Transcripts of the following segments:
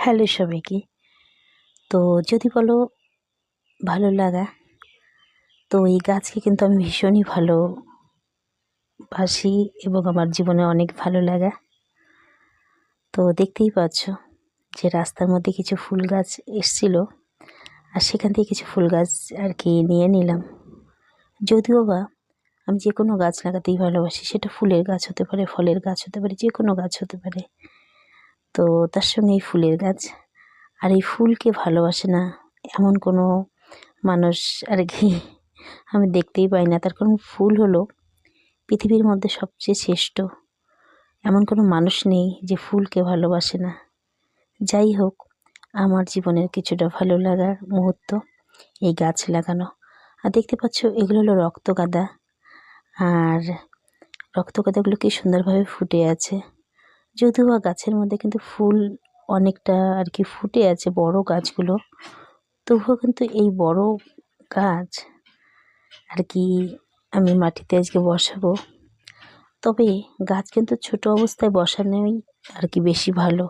Hello সবাইকে। তো যদি বলো ভালো লাগা, তো এই গাছকে কিন্তু আমি ভীষণই ভালোবাসি এবং আমার জীবনে অনেক ভালো লাগা। তো দেখতেই পাচ্ছ যে রাস্তার মধ্যে কিছু ফুল গাছ এসছিল, আর সেখান থেকে কিছু ফুল গাছ আর কি নিয়ে নিলাম। যদিও বা আমি যে কোনো গাছ লাগাতেই ভালোবাসি, সেটা ফুলের গাছ হতে পারে, ফলের গাছ হতে পারে, যে কোনো গাছ হতে পারে। তো তার সঙ্গে এই ফুলের গাছ, আর এই ফুলকে ভালোবাসে না এমন কোনো মানুষ আর কি আমি দেখতেই পাই না। তার কারণ ফুল হলো পৃথিবীর মধ্যে সবচেয়ে শ্রেষ্ঠ। এমন কোনো মানুষ নেই যে ফুলকে ভালোবাসে না। যাই হোক, আমার জীবনের কিছুটা ভালো লাগার মুহূর্ত এই গাছ লাগানো। আর দেখতে পাচ্ছ এগুলো হলো রক্তগাঁদা, আর রক্তগাঁদাগুলো কি সুন্দরভাবে ফুটে আছে। যদিও বা গাছের মধ্যে কিন্তু ফুল অনেকটা আর কি ফুটে আছে, বড় গাছগুলো, তবুও কিন্তু এই বড় গাছ আর কি আমি মাটিতে আজকে বসাবো। তবে গাছ কিন্তু ছোট অবস্থায় বসানোই আর কি বেশি ভালো।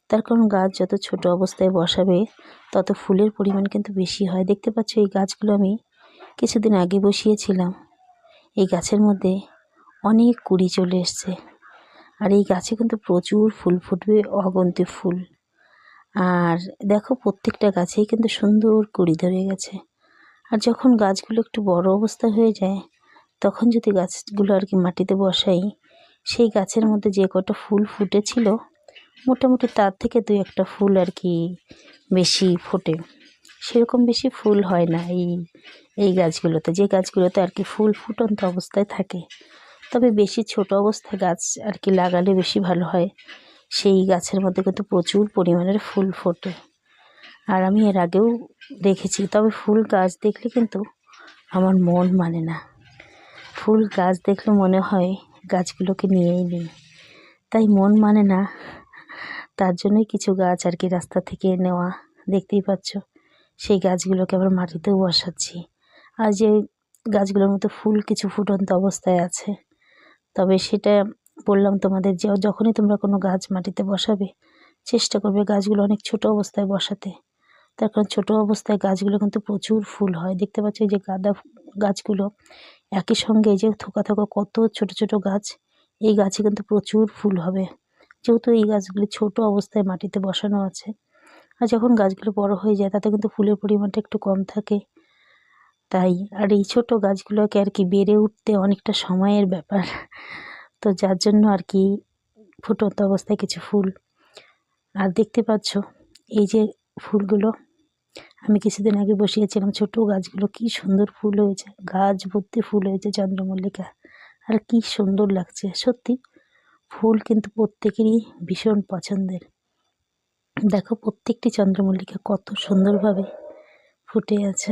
তার কারণ গাছ যত ছোট অবস্থায় বসাবে তত ফুলের পরিমাণ কিন্তু বেশি হয়। দেখতে পাচ্ছ এই গাছগুলো আমি কিছুদিন আগে বসিয়েছিলাম। এই গাছের মধ্যে অনেক কুঁড়ি চলে এসছে, আর এই গাছে কিন্তু প্রচুর ফুল ফুটবে, অগন্তি ফুল। আর দেখো প্রত্যেকটা গাছেই কিন্তু সুন্দর কুঁড়ি ধরে গেছে। আর যখন গাছগুলো একটু বড় অবস্থা হয়ে যায়, তখন যদি গাছগুলো আর কি মাটিতে বসাই, সেই গাছের মধ্যে যে কটা ফুল ফুটেছিল মোটামুটি তার থেকে 2-1টা ফুল আর কি বেশি ফোটে। সেরকম বেশি ফুল হয় না এই গাছগুলোতে, যে গাছগুলোতে আর কি ফুল ফুটন্ত অবস্থায় থাকে। তবে বেশি ছোট অবস্থায় গাছ আর কি লাগালে বেশি ভালো হয়। সেই গাছের মধ্যে কিন্তু প্রচুর পরিমাণের ফুল ফোটে। আর আমি এর আগেও দেখেছি, তবে ফুল গাছ দেখলে কিন্তু আমার মন মানে না। ফুল গাছ দেখলে মনে হয় গাছগুলোকে নিয়েই নিই, তাই মন মানে না। তার জন্যই কিছু গাছ আর কি রাস্তা থেকে নেওয়া, দেখতেই পাচ্ছ। সেই গাছগুলোকে আবার মাটিতেও বসাচ্ছি। আর যে গাছগুলোর মধ্যে ফুল কিছু ফুটন্ত অবস্থায় আছে, তবে সেটা বললাম তোমাদের যে যখনই তোমরা কোনো গাছ মাটিতে বসাবে, চেষ্টা করবে গাছগুলো অনেক ছোট অবস্থায় বসাতে। তার কারণ ছোটো অবস্থায় গাছগুলো কিন্তু প্রচুর ফুল হয়। দেখতে পাচ্ছ এই যে গাঁদা গাছগুলো একই সঙ্গে, এই যে থোকা থোকা কত ছোট ছোট গাছ, এই গাছে কিন্তু প্রচুর ফুল হবে, যেহেতু এই গাছগুলি ছোট অবস্থায় মাটিতে বসানো আছে। আর যখন গাছগুলো বড় হয়ে যায় তাতে কিন্তু ফুলের পরিমাণটা একটু কম থাকে। তাই আর এই ছোট গাছগুলোকে আর কি বেড়ে উঠতে অনেকটা সময়ের ব্যাপার। তো যার জন্য আর কি ফুটন্ত অবস্থায় কিছু ফুল। আর দেখতে পাচ্ছ এই যে ফুলগুলো আমি কিছুদিন আগে বসিয়েছিলাম, ছোট গাছগুলো কি সুন্দর ফুল হয়েছে, গাছ ভর্তি ফুল হয়েছে চন্দ্রমল্লিকা। আর কি সুন্দর লাগছে সত্যি। ফুল কিন্তু প্রত্যেকেরই ভীষণ পছন্দের। দেখো প্রত্যেকটি চন্দ্রমল্লিকা কত সুন্দরভাবে ফুটে আছে।